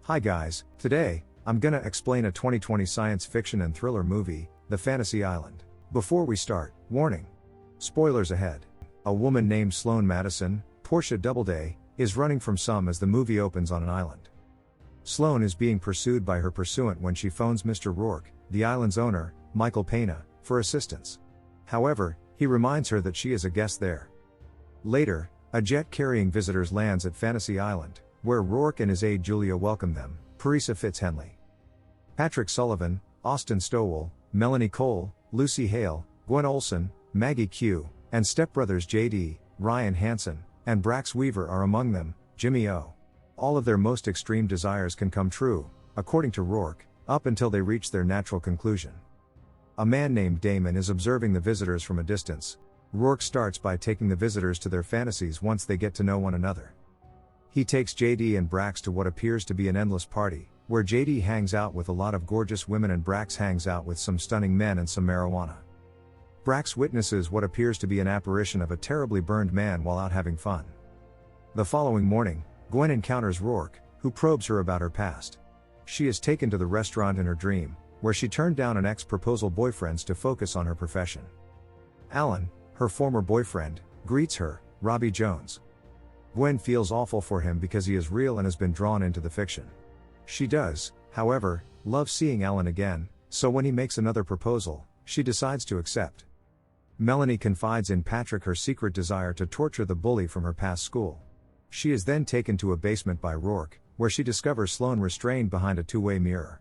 Hi guys, today, I'm gonna explain a 2020 science fiction and thriller movie, The Fantasy Island. Before we start, warning. Spoilers ahead. A woman named Sloane Madison, Portia Doubleday, is running from some as the movie opens on an island. Sloane is being pursued by her pursuant when she phones Mr. Rourke, the island's owner, Michael Pena, for assistance. However, he reminds her that she is a guest there. Later, a jet carrying visitors lands at Fantasy Island, where Rourke and his aide Julia welcome them, Parisa Fitz-Henley. Patrick Sullivan, Austin Stowell, Melanie Cole, Lucy Hale, Gwen Olsen, Maggie Q, and stepbrothers J.D., Ryan Hansen, and Brax Weaver are among them, Jimmy O. All of their most extreme desires can come true, according to Rourke, up until they reach their natural conclusion. A man named Damon is observing the visitors from a distance. Rourke starts by taking the visitors to their fantasies once they get to know one another. He takes JD and Brax to what appears to be an endless party, where JD hangs out with a lot of gorgeous women and Brax hangs out with some stunning men and some marijuana. Brax witnesses what appears to be an apparition of a terribly burned man while out having fun. The following morning, Gwen encounters Rourke, who probes her about her past. She is taken to the restaurant in her dream, where she turned down an ex-proposal boyfriend to focus on her profession. Alan, her former boyfriend, greets her, Robbie Jones. Gwen feels awful for him because he is real and has been drawn into the fiction. She does, however, love seeing Alan again, so when he makes another proposal, she decides to accept. Melanie confides in Patrick her secret desire to torture the bully from her past school. She is then taken to a basement by Rourke, where she discovers Sloane restrained behind a two-way mirror.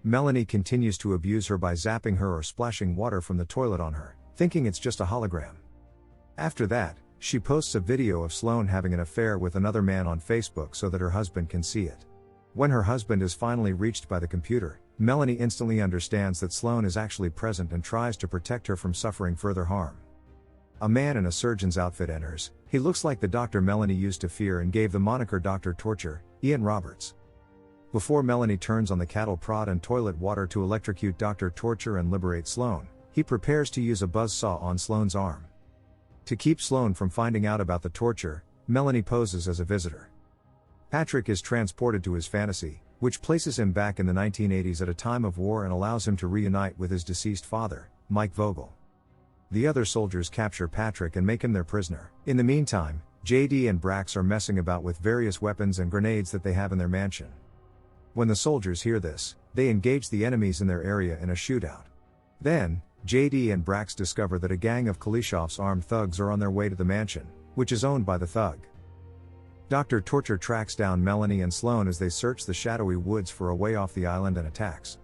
Melanie continues to abuse her by zapping her or splashing water from the toilet on her, thinking it's just a hologram. After that, she posts a video of Sloane having an affair with another man on Facebook so that her husband can see it. When her husband is finally reached by the computer, Melanie instantly understands that Sloane is actually present and tries to protect her from suffering further harm. A man in a surgeon's outfit enters. He looks like the doctor Melanie used to fear and gave the moniker Dr. Torture, Ian Roberts. Before Melanie turns on the cattle prod and toilet water to electrocute Dr. Torture and liberate Sloane, he prepares to use a buzzsaw on Sloane's arm. To keep Sloane from finding out about the torture, Melanie poses as a visitor. Patrick is transported to his fantasy, which places him back in the 1980s at a time of war and allows him to reunite with his deceased father, Mike Vogel. The other soldiers capture Patrick and make him their prisoner. In the meantime, JD and Brax are messing about with various weapons and grenades that they have in their mansion. When the soldiers hear this, they engage the enemies in their area in a shootout. Then, JD and Brax discover that a gang of Kuleshov's armed thugs are on their way to the mansion, which is owned by the thug. Dr. Torture tracks down Melanie and Sloane as they search the shadowy woods for a way off the island and attacks.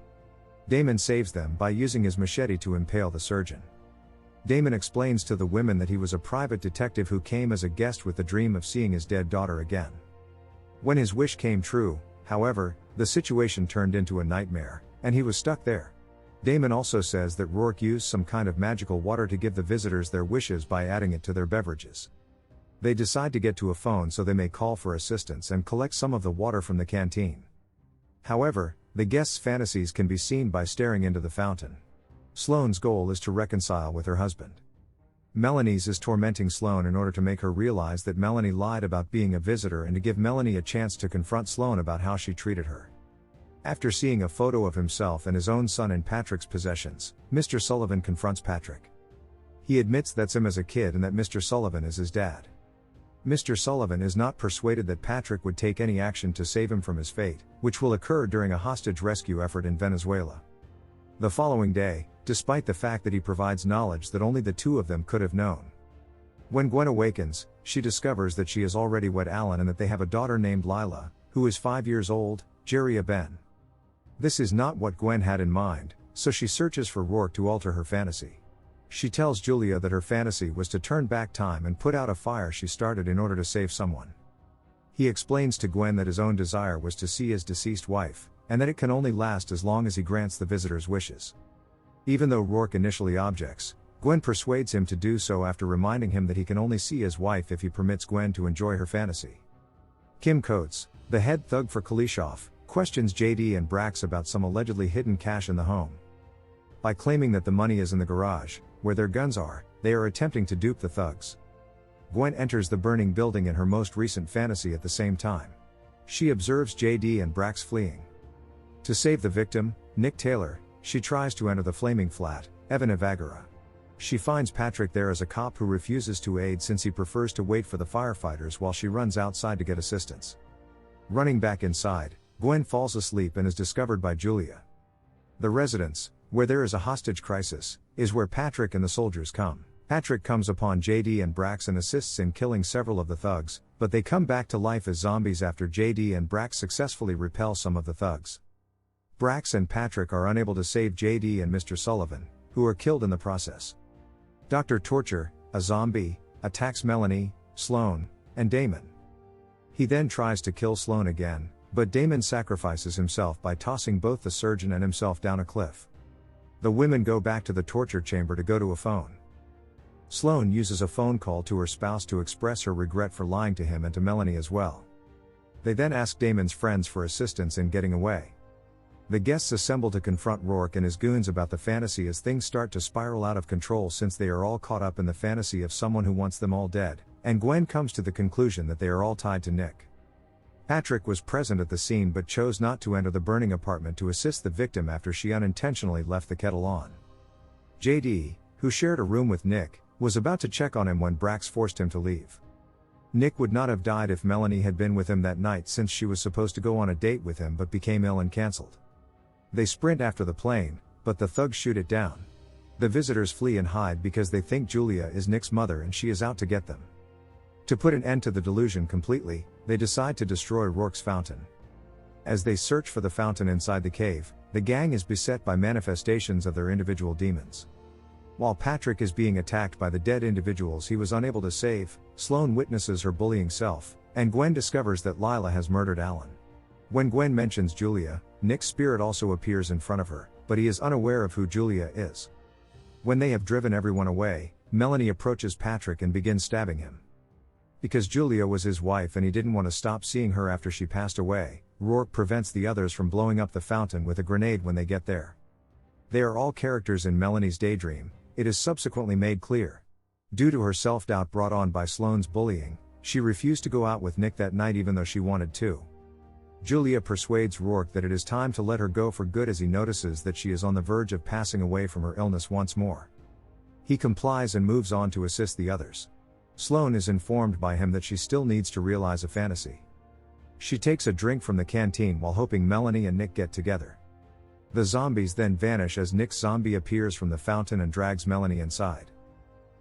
Damon saves them by using his machete to impale the surgeon. Damon explains to the women that he was a private detective who came as a guest with the dream of seeing his dead daughter again. When his wish came true, however, the situation turned into a nightmare, and he was stuck there. Damon also says that Rourke used some kind of magical water to give the visitors their wishes by adding it to their beverages. They decide to get to a phone so they may call for assistance and collect some of the water from the canteen. However, the guests' fantasies can be seen by staring into the fountain. Sloane's goal is to reconcile with her husband. Melanie's is tormenting Sloane in order to make her realize that Melanie lied about being a visitor and to give Melanie a chance to confront Sloane about how she treated her. After seeing a photo of himself and his own son in Patrick's possessions, Mr. Sullivan confronts Patrick. He admits that's him as a kid and that Mr. Sullivan is his dad. Mr. Sullivan is not persuaded that Patrick would take any action to save him from his fate, which will occur during a hostage rescue effort in Venezuela. The following day, despite the fact that he provides knowledge that only the two of them could have known. When Gwen awakens, she discovers that she has already wed Alan and that they have a daughter named Lila, who is 5 years old, Jerry Ben. This is not what Gwen had in mind, so she searches for Rourke to alter her fantasy. She tells Julia that her fantasy was to turn back time and put out a fire she started in order to save someone. He explains to Gwen that his own desire was to see his deceased wife, and that it can only last as long as he grants the visitors' wishes. Even though Rourke initially objects, Gwen persuades him to do so after reminding him that he can only see his wife if he permits Gwen to enjoy her fantasy. Kim Coates, the head thug for Kuleshov, questions JD and Brax about some allegedly hidden cash in the home. By claiming that the money is in the garage, where their guns are, they are attempting to dupe the thugs. Gwen enters the burning building in her most recent fantasy at the same time. She observes JD and Brax fleeing. To save the victim, Nick Taylor, she tries to enter the flaming flat, Evan Evagora. She finds Patrick there as a cop who refuses to aid since he prefers to wait for the firefighters while she runs outside to get assistance. Running back inside, Gwen falls asleep and is discovered by Julia. The residence, where there is a hostage crisis, is where Patrick and the soldiers come. Patrick comes upon JD and Brax and assists in killing several of the thugs, but they come back to life as zombies after JD and Brax successfully repel some of the thugs. Brax and Patrick are unable to save JD and Mr. Sullivan, who are killed in the process. Dr. Torture, a zombie, attacks Melanie, Sloan, and Damon. He then tries to kill Sloan again, but Damon sacrifices himself by tossing both the surgeon and himself down a cliff. The women go back to the torture chamber to go to a phone. Sloan uses a phone call to her spouse to express her regret for lying to him and to Melanie as well. They then ask Damon's friends for assistance in getting away. The guests assemble to confront Rourke and his goons about the fantasy as things start to spiral out of control since they are all caught up in the fantasy of someone who wants them all dead, and Gwen comes to the conclusion that they are all tied to Nick. Patrick was present at the scene but chose not to enter the burning apartment to assist the victim after she unintentionally left the kettle on. JD, who shared a room with Nick, was about to check on him when Brax forced him to leave. Nick would not have died if Melanie had been with him that night since she was supposed to go on a date with him but became ill and cancelled. They sprint after the plane, but the thugs shoot it down. The visitors flee and hide because they think Julia is Nick's mother and she is out to get them. To put an end to the delusion completely, they decide to destroy Rourke's fountain. As they search for the fountain inside the cave, the gang is beset by manifestations of their individual demons. While Patrick is being attacked by the dead individuals he was unable to save, Sloan witnesses her bullying self, and Gwen discovers that Lila has murdered Alan. When Gwen mentions Julia, Nick's spirit also appears in front of her, but he is unaware of who Julia is. When they have driven everyone away, Melanie approaches Patrick and begins stabbing him. Because Julia was his wife and he didn't want to stop seeing her after she passed away, Rourke prevents the others from blowing up the fountain with a grenade when they get there. They are all characters in Melanie's daydream, it is subsequently made clear. Due to her self-doubt brought on by Sloane's bullying, she refused to go out with Nick that night even though she wanted to. Julia persuades Rourke that it is time to let her go for good as he notices that she is on the verge of passing away from her illness once more. He complies and moves on to assist the others. Sloan is informed by him that she still needs to realize a fantasy. She takes a drink from the canteen while hoping Melanie and Nick get together. The zombies then vanish as Nick's zombie appears from the fountain and drags Melanie inside.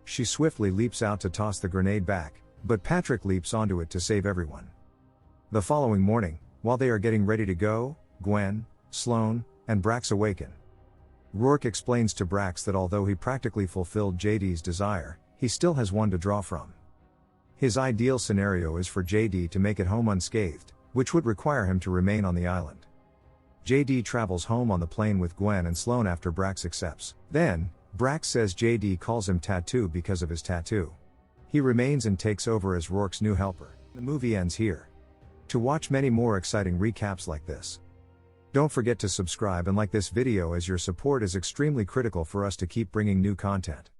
She swiftly leaps out to toss the grenade back, but Patrick leaps onto it to save everyone. The following morning, while they are getting ready to go, Gwen, Sloan, and Brax awaken. Rourke explains to Brax that although he practically fulfilled JD's desire, he still has one to draw from. His ideal scenario is for JD to make it home unscathed, which would require him to remain on the island. JD travels home on the plane with Gwen and Sloan after Brax accepts. Then, Brax says JD calls him Tattoo because of his tattoo. He remains and takes over as Rourke's new helper. The movie ends here. To watch many more exciting recaps like this, don't forget to subscribe and like this video as your support is extremely critical for us to keep bringing new content.